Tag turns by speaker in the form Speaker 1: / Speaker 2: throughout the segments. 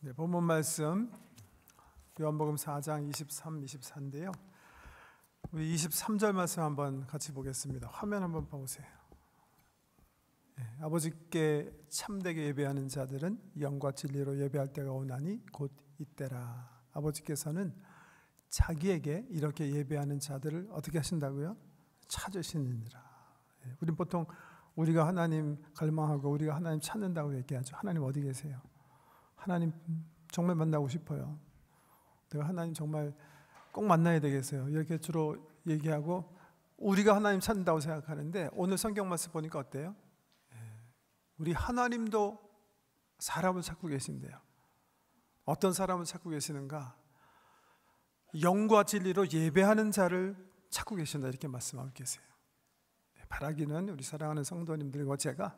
Speaker 1: 네, 본문 말씀 요한복음 4장 23, 24인데요. 우리 23절 말씀 한번 같이 보겠습니다. 화면 한번 보세요. 네, 아버지께 참되게 예배하는 자들은 영과 진리로 예배할 때가 오나니 곧 이때라. 아버지께서는 자기에게 이렇게 예배하는 자들을 어떻게 하신다고요? 찾으시느니라. 네, 우린 보통 우리가 하나님 갈망하고 우리가 하나님 찾는다고 얘기하죠. 하나님 어디 계세요? 하나님 정말 만나고 싶어요. 내가 하나님 정말 꼭 만나야 되겠어요. 이렇게 주로 얘기하고 우리가 하나님 찾는다고 생각하는데, 오늘 성경 말씀 보니까 어때요? 우리 하나님도 사람을 찾고 계신대요. 어떤 사람을 찾고 계시는가? 영과 진리로 예배하는 자를 찾고 계신다, 이렇게 말씀하고 계세요. 바라기는 우리 사랑하는 성도님들과 제가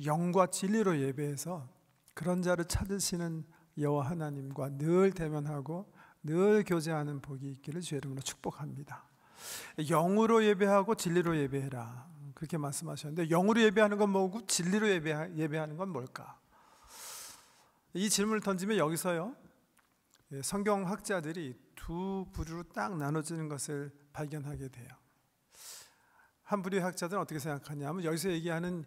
Speaker 1: 영과 진리로 예배해서 그런 자를 찾으시는 여호와 하나님과 늘 대면하고 늘 교제하는 복이 있기를 주의 이름으로 축복합니다. 영으로 예배하고 진리로 예배해라, 그렇게 말씀하셨는데, 영으로 예배하는 건 뭐고 진리로 예배하는 건 뭘까? 이 질문을 던지면 여기서요, 성경학자들이 두 부류로 딱 나눠지는 것을 발견하게 돼요. 한 부류의 학자들은 어떻게 생각하냐면, 여기서 얘기하는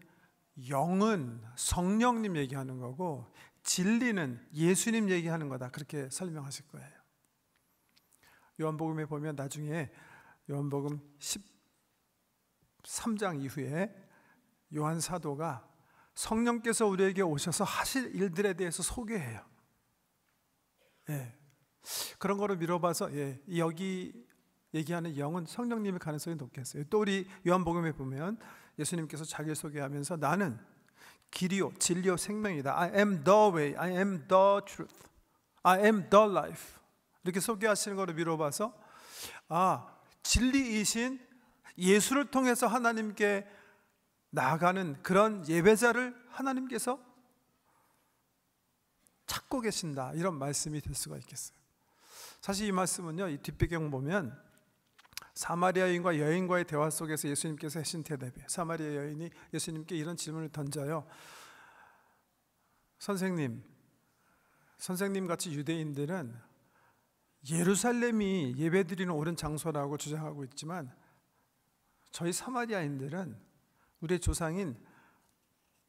Speaker 1: 영은 성령님 얘기하는 거고 진리는 예수님 얘기하는 거다, 그렇게 설명하실 거예요. 요한복음에 보면 나중에 요한복음 13장 이후에 요한 사도가 성령께서 우리에게 오셔서 하실 일들에 대해서 소개해요. 그런 거를 미뤄봐서 여기 얘기하는 영은 성령님의 가능성이 높겠어요. 또 우리 요한복음에 보면 예수님께서 자기를 소개하면서 나는 길이요 진리요 생명이다. I am the way, I am the truth, I am the life, 이렇게 소개하시는 거를 미뤄봐서 진리이신 예수를 통해서 하나님께 나아가는 그런 예배자를 하나님께서 찾고 계신다, 이런 말씀이 될 수가 있겠어요. 사실 이 말씀은요, 이 뒷배경 보면 사마리아 여인과 여인과의 대화 속에서 예수님께서 하신 대답이에요. 사마리아 여인이 예수님께 이런 질문을 던져요. 선생님 같이 유대인들은 예루살렘이 예배드리는 옳은 장소라고 주장하고 있지만, 저희 사마리아인들은 우리의 조상인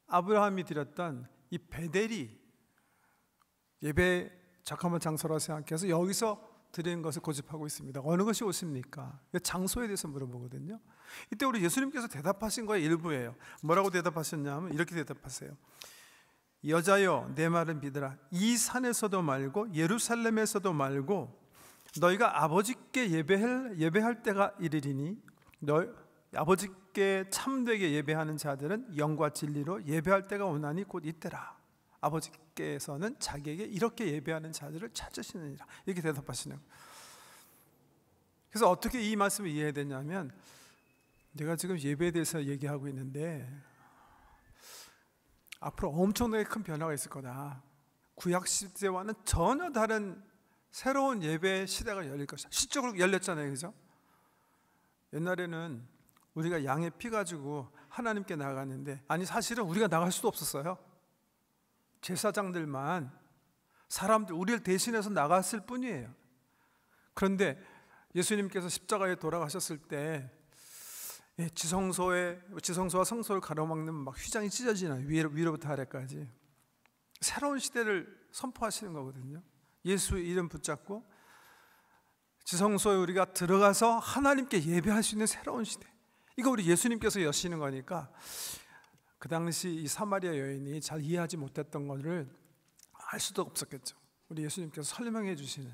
Speaker 1: 아브라함이 드렸던 이 베델이 예배 적합한 장소라고 생각해서 여기서 드리는 것을 고집하고 있습니다. 어느 것이 옳습니까? 장소에 대해서 물어보거든요. 이때 우리 예수님께서 대답하신 거의 일부예요. 뭐라고 대답하셨냐면 이렇게 대답하세요. 여자여, 내 말을 믿으라. 이 산에서도 말고 예루살렘에서도 말고 너희가 아버지께 예배할 때가 이르리니, 아버지께 참되게 예배하는 자들은 영과 진리로 예배할 때가 오나니 곧 이때라. 아버지께서는 자기에게 이렇게 예배하는 자들을 찾으시느니라, 이렇게 대답하시는 거예요. 그래서 어떻게 이 말씀을 이해해야 되냐면, 내가 지금 예배에 대해서 얘기하고 있는데 앞으로 엄청나게 큰 변화가 있을 거다. 구약 시대와는 전혀 다른 새로운 예배 시대가 열릴 것이다. 실적으로 열렸잖아요, 그죠? 옛날에는 우리가 양의 피 가지고 하나님께 나갔는데, 사실은 우리가 나갈 수도 없었어요. 제사장들만, 사람들, 우리를 대신해서 나갔을 뿐이에요. 그런데 예수님께서 십자가에 돌아가셨을 때 지성소와 성소를 가로막는 막 휘장이 찢어지나요? 위로부터 아래까지. 새로운 시대를 선포하시는 거거든요. 예수의 이름 붙잡고 지성소에 우리가 들어가서 하나님께 예배할 수 있는 새로운 시대, 이거 우리 예수님께서 여시는 거니까, 그 당시 이 사마리아 여인이 잘 이해하지 못했던 것을 알 수도 없었겠죠. 우리 예수님께서 설명해 주시는,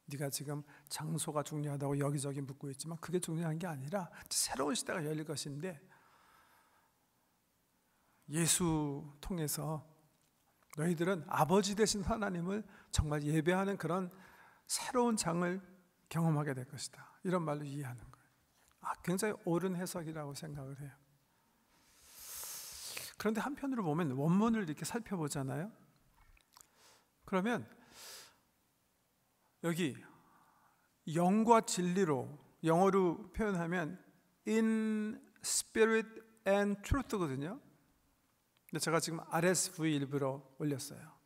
Speaker 1: 네가 지금 장소가 중요하다고 여기저기 묻고 있지만 그게 중요한 게 아니라 새로운 시대가 열릴 것인데, 예수 통해서 너희들은 아버지 되신 하나님을 정말 예배하는 그런 새로운 장을 경험하게 될 것이다, 이런 말로 이해하는 거예요. 굉장히 옳은 해석이라고 생각을 해요. 그런데 한편으로 보면 원문을 이렇게 살펴보잖아요. 그러면 여기 영과 진리로, 영어로 표현하면 in spirit and truth거든요. 근데 제가 지금 RSV 일부러 올렸어요.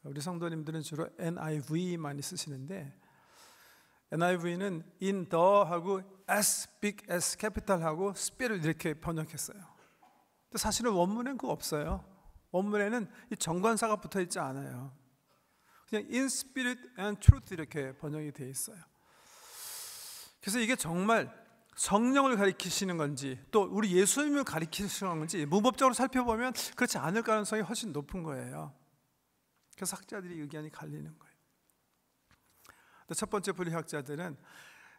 Speaker 1: 우리 성도님들은 주로 NIV 많이 쓰시는데, NIV는 in the 하고 as big as capital 하고 spirit 이렇게 번역했어요. 근데 사실은 원문에는 그거 없어요. 원문에는 이 정관사가 붙어 있지 않아요. 그냥 in spirit and truth 이렇게 번역이 되어 있어요. 그래서 이게 정말 성령을 가리키시는 건지 또 우리 예수님을 가리키시는 건지 문법적으로 살펴보면 그렇지 않을 가능성이 훨씬 높은 거예요. 그래서 학자들이 의견이 갈리는 거예요. 첫 번째 불의학자들은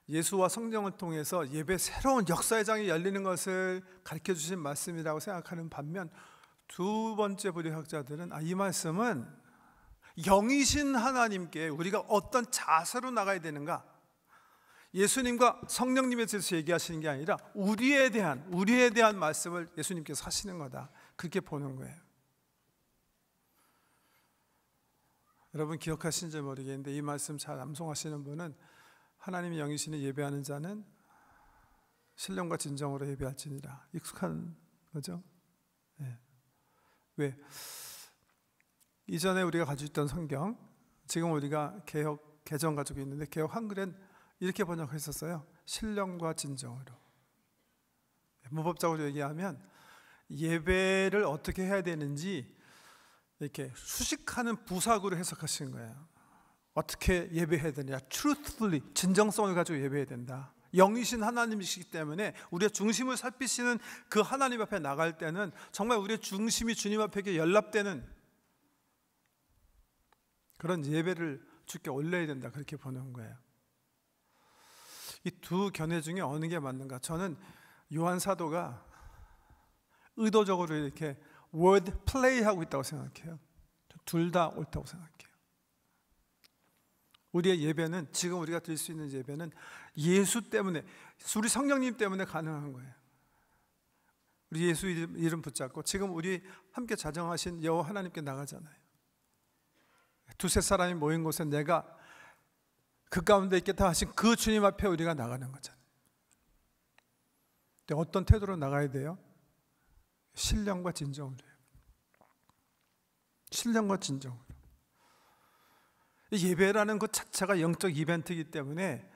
Speaker 1: 예수와 성령을 통해서 예배 새로운 역사의 장이 열리는 것을 가르쳐 주신 말씀이라고 생각하는 반면, 두 번째 불의학자들은 이 말씀은 영이신 하나님께 우리가 어떤 자세로 나가야 되는가, 예수님과 성령님에 대해서 얘기하시는 게 아니라 우리에 대한 말씀을 예수님께서 하시는 거다, 그렇게 보는 거예요. 여러분 기억하시는지 모르겠는데 이 말씀 잘 암송하시는 분은 하나님의 영이시니 예배하는 자는 신령과 진정으로 예배할지니라. 익숙한 거죠? 네. 왜? 이전에 우리가 가지고 있던 성경, 지금 우리가 개혁 개정 가지고 있는데 개혁 한글엔 이렇게 번역했었어요. 신령과 진정으로. 문법적으로 얘기하면 예배를 어떻게 해야 되는지 이렇게 수식하는 부사구로 해석하시는 거예요. 어떻게 예배해야 되냐, truthfully, 진정성을 가지고 예배해야 된다. 영이신 하나님이시기 때문에 우리의 중심을 살피시는 그 하나님 앞에 나갈 때는 정말 우리의 중심이 주님 앞에 연락되는 그런 예배를 주께 올려야 된다, 그렇게 보는 거예요. 이 두 견해 중에 어느 게 맞는가? 저는 요한 사도가 의도적으로 이렇게 word play 하고 있다고 생각해요. 둘 다 옳다고 생각해요. 우리의 예배는, 지금 우리가 드릴 수 있는 예배는 예수 때문에, 우리 성령님 때문에 가능한 거예요. 우리 예수 이름 붙잡고 지금 우리 함께 자정하신 여호와 하나님께 나가잖아요. 두세 사람이 모인 곳에 내가 그 가운데 있겠다 하신 그 주님 앞에 우리가 나가는 거잖아요. 근데 어떤 태도로 나가야 돼요? 신령과 진정으로. 신령과 진정으로. 예배라는 것 자체가 영적 이벤트이기 때문에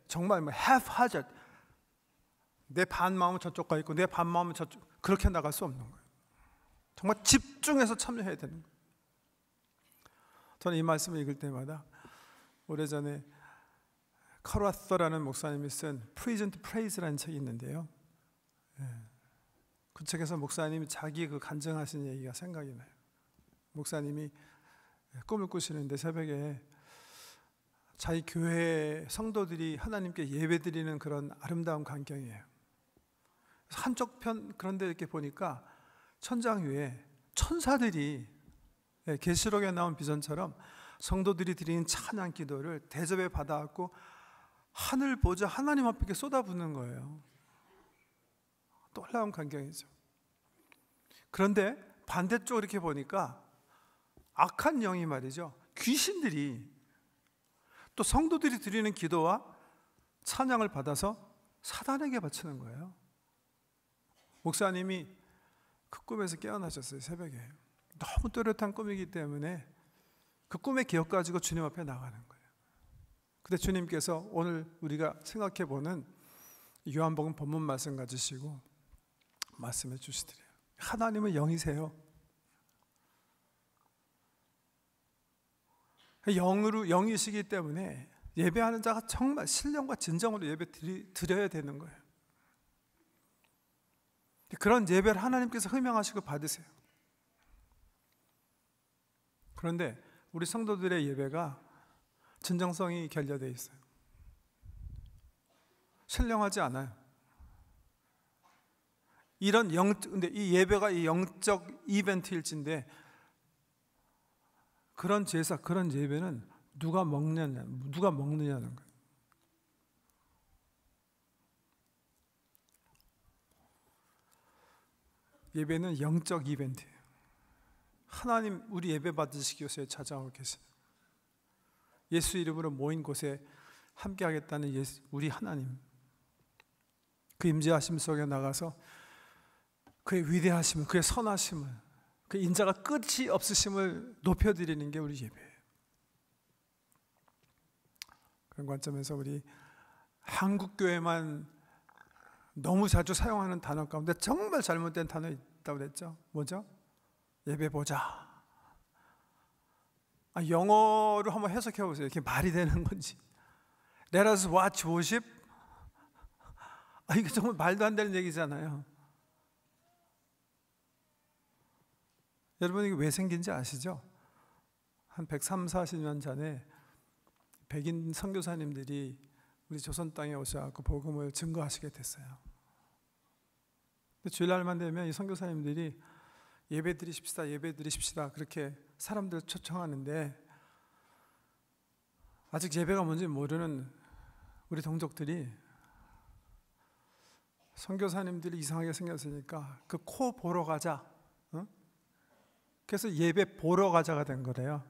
Speaker 1: 정말 haphazard, 내 반 마음은 저쪽 가 있고 내 반 마음은 저쪽, 그렇게 나갈 수 없는 거예요. 정말 집중해서 참여해야 되는 거예요. 저는 이 말씀을 읽을 때마다 오래전에 카라서라는 목사님이 쓴 Prison to Praise라는 책이 있는데요, 그 책에서 목사님이 자기 그 간증하신 얘기가 생각이 나요. 목사님이 꿈을 꾸시는데 새벽에 자기 교회 성도들이 하나님께 예배드리는 그런 아름다운 광경이에요. 한쪽 편 그런데 이렇게 보니까 천장 위에 천사들이, 계시록에 나온 비전처럼 성도들이 드리는 찬양 기도를 대접에 받아갖고 하늘 보자 하나님 앞에 쏟아붓는 거예요. 놀라운 광경이죠. 그런데 반대쪽 이렇게 보니까 악한 영이 말이죠, 귀신들이 또 성도들이 드리는 기도와 찬양을 받아서 사단에게 바치는 거예요. 목사님이 그 꿈에서 깨어나셨어요. 새벽에. 너무 또렷한 꿈이기 때문에 그 꿈의 기억 가지고 주님 앞에 나가는 거예요. 근데 주님께서 오늘 우리가 생각해 보는 요한복음 본문 말씀 가지시고 말씀해 주시더래요. 하나님은 영이세요. 영이시기 때문에 예배하는 자가 정말 신령과 진정으로 예배 드려야 되는 거예요. 그런 예배를 하나님께서 허명하시고 받으세요. 그런데 우리 성도들의 예배가 진정성이 결여되어 있어요. 신령하지 않아요. 근데 이 예배가 이 영적 이벤트일진데, 그런 제사, 그런 예배는 누가 먹느냐는 거예요. 예배는 영적 이벤트예요. 하나님 우리 예배 받으시기 위해서 찾아오고 계시는, 예수 이름으로 모인 곳에 함께 하겠다는 우리 하나님, 그 임재하심 속에 나가서 그의 위대하심을, 그의 선하심을, 그 인자가 끝이 없으심을 높여드리는 게 우리 예배예요. 그런 관점에서 우리 한국교회만 너무 자주 사용하는 단어 가운데 정말 잘못된 단어 있다고 그랬죠. 뭐죠? 예배 보자. 영어로 한번 해석해 보세요. 이게 말이 되는 건지. Let us watch worship. 이게 정말 말도 안 되는 얘기잖아요. 여러분 이게 왜 생긴지 아시죠? 한 130, 40년 전에 백인 선교사님들이 우리 조선 땅에 오셔서 복음을 증거하시게 됐어요. 주일날만 되면 이 선교사님들이 예배 드리십시다, 예배 드리십시다 그렇게 사람들 초청하는데 아직 예배가 뭔지 모르는 우리 동족들이 선교사님들이 이상하게 생겼으니까 그 코 보러 가자. 그래서 예배 보러 가자가 된 거래요.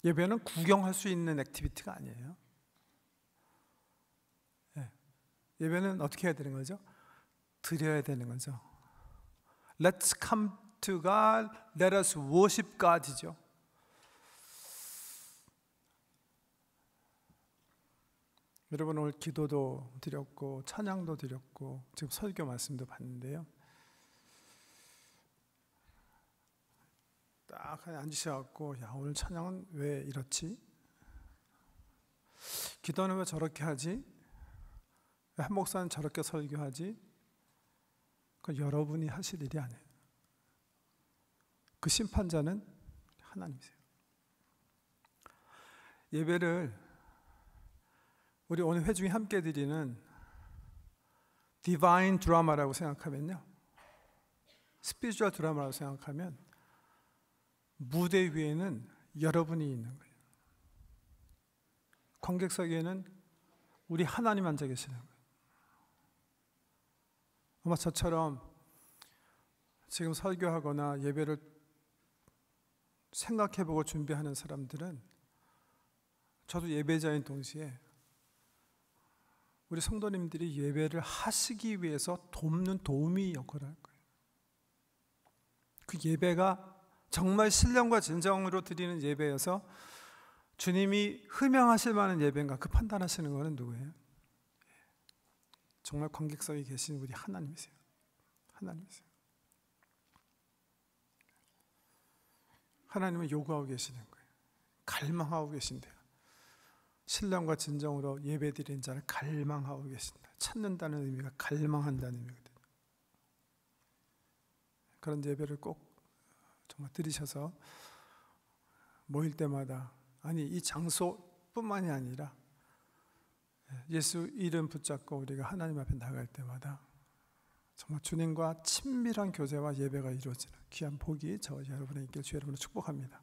Speaker 1: 예배는 구경할 수 있는 액티비티가 아니에요. 예배는 어떻게 해야 되는 거죠? 드려야 되는 거죠. Let's come to God, let us worship God이죠. 여러분 오늘 기도도 드렸고 찬양도 드렸고 지금 설교 말씀도 봤는데요. 딱 앉으셔갖고 야 오늘 찬양은 왜 이렇지? 기도는 왜 저렇게 하지? 왜 한 목사는 저렇게 설교하지? 그건 여러분이 하실 일이 아니에요. 그 심판자는 하나님이세요. 예배를 우리 오늘 회중이 함께 드리는 디바인 드라마라고 생각하면요, 스피리추얼 드라마라고 생각하면 무대 위에는 여러분이 있는 거예요. 관객석에는 우리 하나님 앉아 계시는 거예요. 아마 저처럼 지금 설교하거나 예배를 생각해보고 준비하는 사람들은 저도 예배자인 동시에 우리 성도님들이 예배를 하시기 위해서 돕는 도우미 역할을 할 거예요. 그 예배가 정말 신령과 진정으로 드리는 예배여서 주님이 흠양하실 만한 예배인가 그 판단하시는 것은 누구예요? 정말 관객석에 계신 우리 하나님이세요. 하나님이세요. 하나님은 요구하고 계시는 거예요. 갈망하고 계신대요. 신령과 진정으로 예배드리는 자를 갈망하고 계신다. 찾는다는 의미가 갈망한다는 의미거든요. 그런 예배를 꼭 정말 드리셔서 모일 때마다, 아니 이 장소뿐만이 아니라 예수 이름 붙잡고 우리가 하나님 앞에 나갈 때마다 정말 주님과 친밀한 교제와 예배가 이루어지는 귀한 복이 저와 여러분에게 있길 주 여러분을 축복합니다.